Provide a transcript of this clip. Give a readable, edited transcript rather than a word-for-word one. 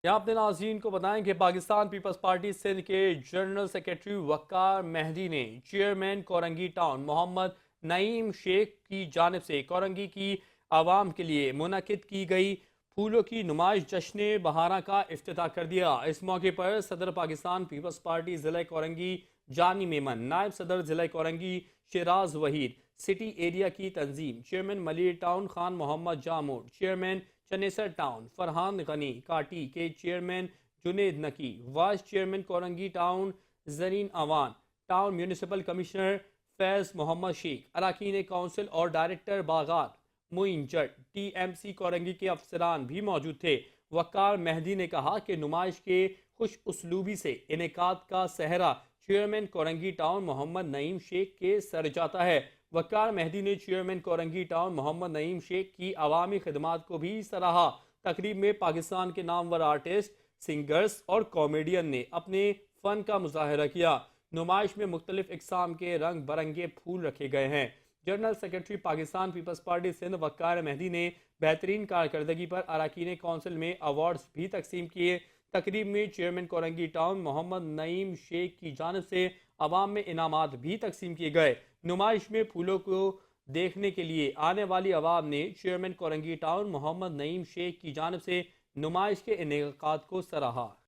یہ اپنے ناظرین کو بتائیں کہ پاکستان پیپلز پارٹی سندھ کے جنرل سیکرٹری وقار مہدی نے چیئرمین کورنگی ٹاؤن محمد نعیم شیخ کی جانب سے کورنگی کی عوام کے لیے منعقد کی گئی پھولوں کی نمائش جشن بہارہ کا افتتاح کر دیا۔ اس موقع پر صدر پاکستان پیپلز پارٹی ضلع کورنگی جانی میمن، نائب صدر ضلع کورنگی شیراز وحید، سٹی ایریا کی تنظیم چیئرمین ملیر ٹاؤن خان محمد جامور، چیئرمین چنیسر ٹاؤن فرحان غنی کاٹی کے چیئرمین جنید نکی، وائس چیئرمین کورنگی ٹاؤن زرین اوان، ٹاؤن میونسپل کمشنر فیض محمد شیخ، اراکین کونسل اور ڈائریکٹر باغات معین جٹ، ٹی ایم سی کورنگی کے افسران بھی موجود تھے۔ وقار مہدی نے کہا کہ نمائش کے خوش اسلوبی سے انعقاد کا سہرا چیئرمین کورنگی ٹاؤن محمد نعیم شیخ کے سر جاتا ہے۔ وقار مہدی نے چیئرمین کورنگی ٹاؤن محمد نعیم شیخ کی عوامی خدمات کو بھی سراہا۔ تقریب میں پاکستان کے نامور آرٹسٹ، سنگرز اور کامیڈین نے اپنے فن کا مظاہرہ کیا۔ نمائش میں مختلف اقسام کے رنگ برنگے پھول رکھے گئے ہیں۔ جنرل سیکرٹری پاکستان پیپلز پارٹی سندھ وقار مہدی نے بہترین کارکردگی پر اراکین کونسل میں ایوارڈز بھی تقسیم کیے۔ تقریب میں چیئرمین کورنگی ٹاؤن محمد نعیم شیخ کی جانب سے عوام میں انعامات بھی تقسیم کیے گئے۔ نمائش میں پھولوں کو دیکھنے کے لیے آنے والی عوام نے چیئرمین کورنگی ٹاؤن محمد نعیم شیخ کی جانب سے نمائش کے انعقاد کو سراہا۔